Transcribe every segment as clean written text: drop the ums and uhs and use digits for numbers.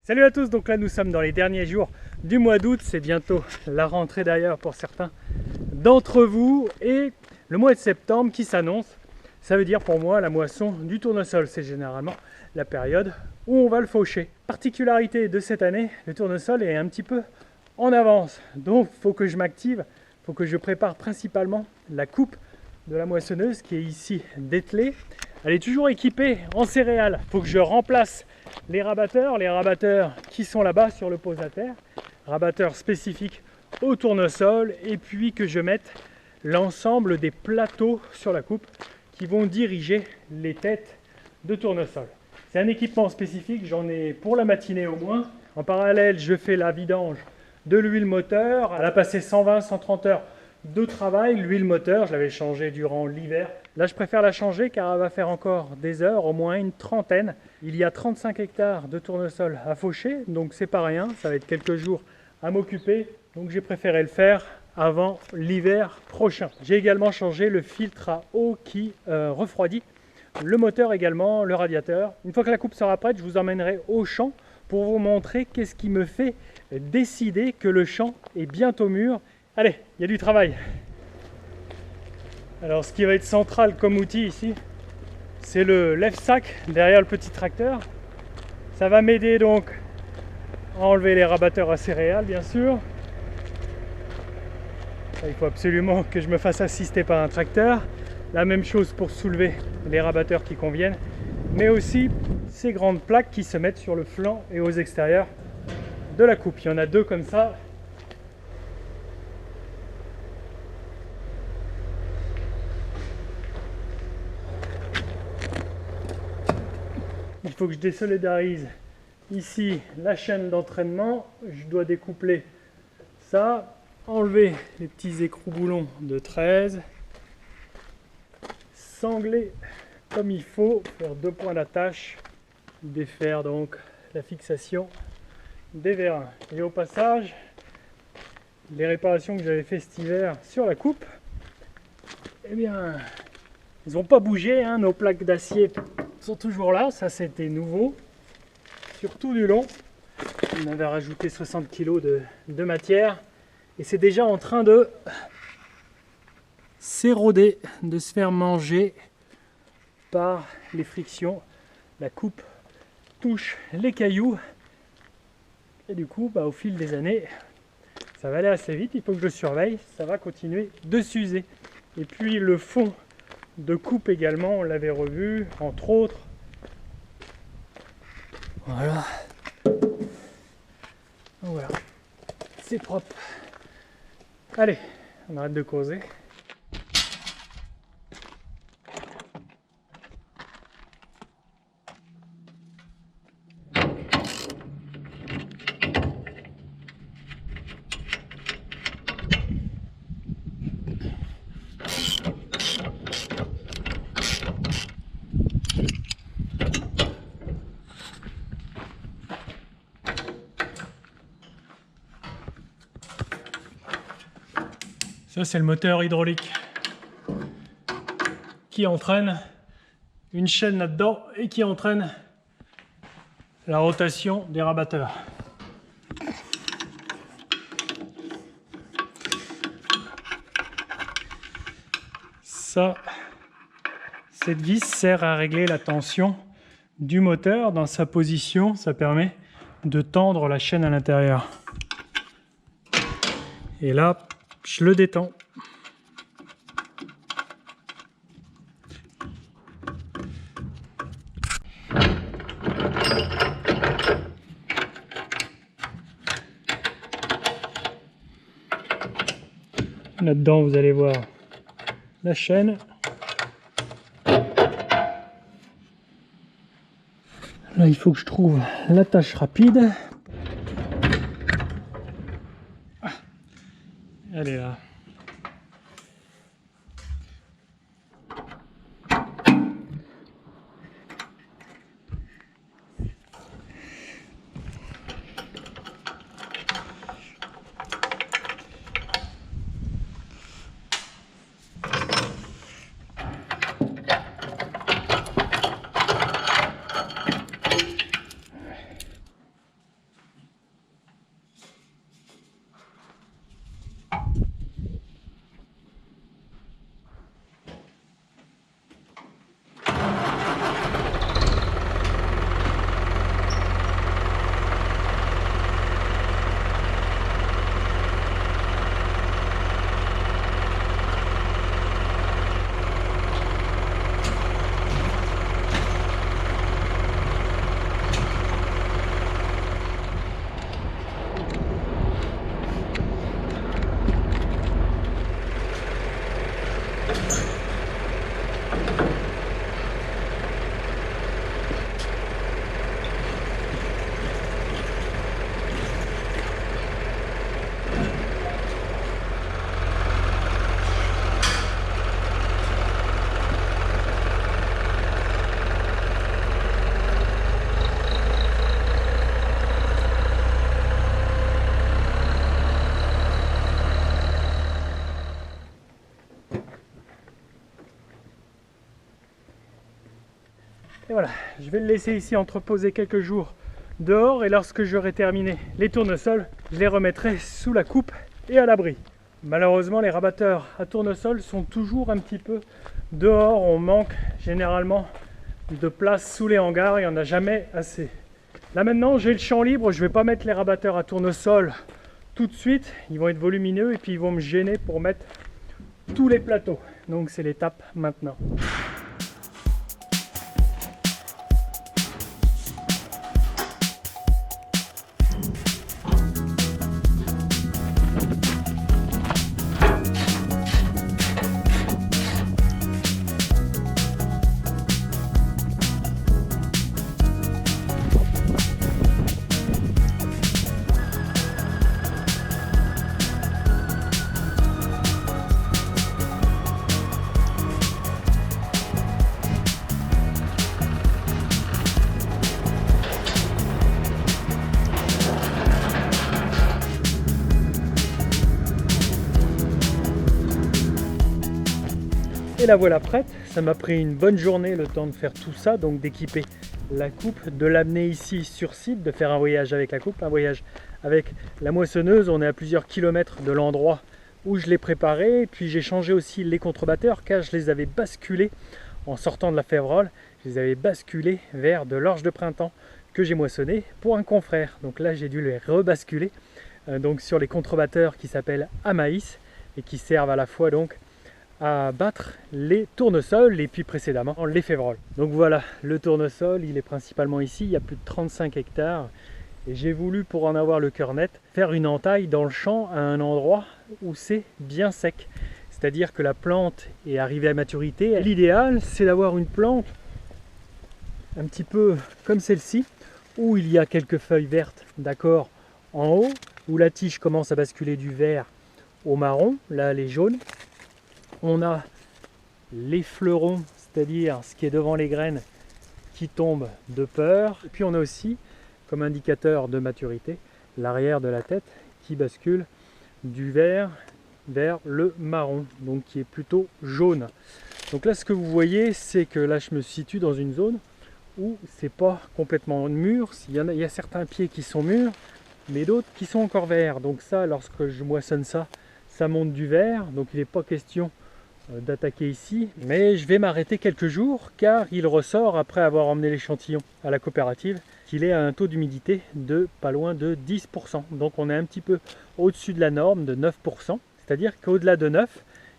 Salut à tous, donc là nous sommes dans les derniers jours du mois d'août, c'est bientôt la rentrée d'ailleurs pour certains d'entre vous et le mois de septembre qui s'annonce, ça veut dire pour moi la moisson du tournesol, c'est généralement la période où on va le faucher. Particularité de cette année, le tournesol est un petit peu en avance, donc il faut que je m'active, il faut que je prépare principalement la coupe de la moissonneuse qui est ici dételée. Elle est toujours équipée en céréales, il faut que je remplace les rabatteurs qui sont là-bas sur le posateur, rabatteurs spécifiques au tournesol, et puis que je mette l'ensemble des plateaux sur la coupe qui vont diriger les têtes de tournesol. C'est un équipement spécifique, j'en ai pour la matinée au moins. En parallèle, je fais la vidange de l'huile moteur. Elle a passé 120-130 heures de travail. L'huile moteur, je l'avais changée durant l'hiver. Là, je préfère la changer car elle va faire encore des heures, au moins une trentaine. Il y a 35 hectares de tournesol à faucher, donc c'est pas rien. Ça va être quelques jours à m'occuper. Donc j'ai préféré le faire avant l'hiver prochain. J'ai également changé le filtre à eau qui refroidit le moteur également, le radiateur. Une fois que la coupe sera prête, je vous emmènerai au champ pour vous montrer qu'est-ce qui me fait décider que le champ est bientôt mûr. Allez, il y a du travail. Alors ce qui va être central comme outil ici, c'est le lève-sac derrière le petit tracteur. Ça va m'aider donc à enlever les rabatteurs à céréales bien sûr. Il faut absolument que je me fasse assister par un tracteur. La même chose pour soulever les rabatteurs qui conviennent, mais aussi ces grandes plaques qui se mettent sur le flanc et aux extérieurs de la coupe. Il y en a deux comme ça. Il faut que je désolidarise ici la chaîne d'entraînement. Je dois découpler ça, enlever les petits écrous-boulons de 13, sangler comme il faut, faire deux points d'attache, défaire donc la fixation des vérins. Et au passage, les réparations que j'avais fait cet hiver sur la coupe, eh bien, ils n'ont pas bougé, hein, nos plaques d'acier sont toujours là, ça c'était nouveau, sur tout du long. On avait rajouté 60 kg de matière et c'est déjà en train de s'éroder, de se faire manger par les frictions. La coupe touche les cailloux et du coup au fil des années ça va aller assez vite, il faut que je surveille, ça va continuer de s'user. Et puis le fond de coupe également, on l'avait revu entre autres. Voilà, voilà, c'est propre. Allez, on arrête de causer. Ça, c'est le moteur hydraulique qui entraîne une chaîne là-dedans et qui entraîne la rotation des rabatteurs. Ça, cette vis sert à régler la tension du moteur dans sa position. Ça permet de tendre la chaîne à l'intérieur. Et là, je le détends. Là-dedans, vous allez voir la chaîne. Là, il faut que je trouve l'attache rapide. Elle est là. Voilà, je vais le laisser ici entreposer quelques jours dehors et lorsque j'aurai terminé les tournesols, je les remettrai sous la coupe et à l'abri. Malheureusement, les rabatteurs à tournesol sont toujours un petit peu dehors. On manque généralement de place sous les hangars, il n'y en a jamais assez. Là maintenant, j'ai le champ libre, je ne vais pas mettre les rabatteurs à tournesol tout de suite. Ils vont être volumineux et puis ils vont me gêner pour mettre tous les plateaux. Donc c'est l'étape maintenant. Et la voilà prête, ça m'a pris une bonne journée le temps de faire tout ça, donc d'équiper la coupe, de l'amener ici sur site, de faire un voyage avec la coupe, un voyage avec la moissonneuse. On est à plusieurs kilomètres de l'endroit où je l'ai préparé, puis j'ai changé aussi les contrebatteurs car je les avais basculés en sortant de la Févrole, je les avais basculés vers de l'orge de printemps que j'ai moissonné pour un confrère. Donc là j'ai dû les rebasculer donc sur les contrebatteurs qui s'appellent Amaïs et qui servent à la fois donc à battre les tournesols et puis précédemment les févroles. Donc voilà, le tournesol, il est principalement ici, il y a plus de 35 hectares et j'ai voulu, pour en avoir le cœur net, faire une entaille dans le champ à un endroit où c'est bien sec. C'est-à-dire que la plante est arrivée à maturité. L'idéal, c'est d'avoir une plante un petit peu comme celle-ci, où il y a quelques feuilles vertes, d'accord, en haut, où la tige commence à basculer du vert au marron, là les jaunes. On a les fleurons, c'est-à-dire ce qui est devant les graines qui tombent de peur. Et puis on a aussi, comme indicateur de maturité, l'arrière de la tête qui bascule du vert vers le marron, donc qui est plutôt jaune. Donc là, ce que vous voyez, c'est que là, je me situe dans une zone où c'est pas complètement mûr. Il y a certains pieds qui sont mûrs, mais d'autres qui sont encore verts. Donc ça, lorsque je moissonne ça, ça monte du vert. Donc il n'est pas question d'attaquer ici, mais je vais m'arrêter quelques jours car il ressort, après avoir emmené l'échantillon à la coopérative, qu'il est à un taux d'humidité de pas loin de 10%. Donc on est un petit peu au-dessus de la norme de 9%, c'est-à-dire qu'au-delà de 9,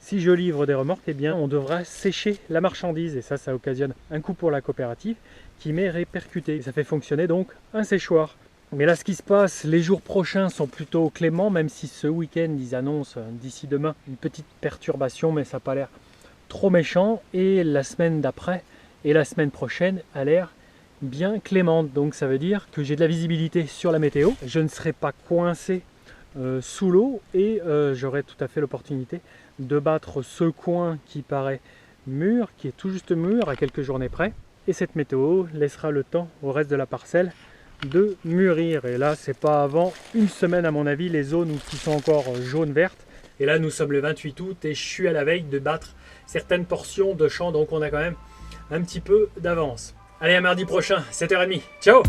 si je livre des remorques, eh bien on devra sécher la marchandise et ça occasionne un coût pour la coopérative qui m'est répercuté. Et ça fait fonctionner donc un séchoir. Mais là, ce qui se passe, les jours prochains sont plutôt cléments, même si ce week-end, ils annoncent d'ici demain une petite perturbation, mais ça n'a pas l'air trop méchant. Et la semaine d'après et la semaine prochaine a l'air bien clémente. Donc ça veut dire que j'ai de la visibilité sur la météo. Je ne serai pas coincé sous l'eau et j'aurai tout à fait l'opportunité de battre ce coin qui paraît mûr, qui est tout juste mûr à quelques journées près. Et cette météo laissera le temps au reste de la parcelle de mûrir. Et là, c'est pas avant une semaine à mon avis, les zones qui sont encore jaunes vertes. Et là, nous sommes le 28 août et je suis à la veille de battre certaines portions de champ, donc on a quand même un petit peu d'avance. Allez, à mardi prochain, 7h30. Ciao!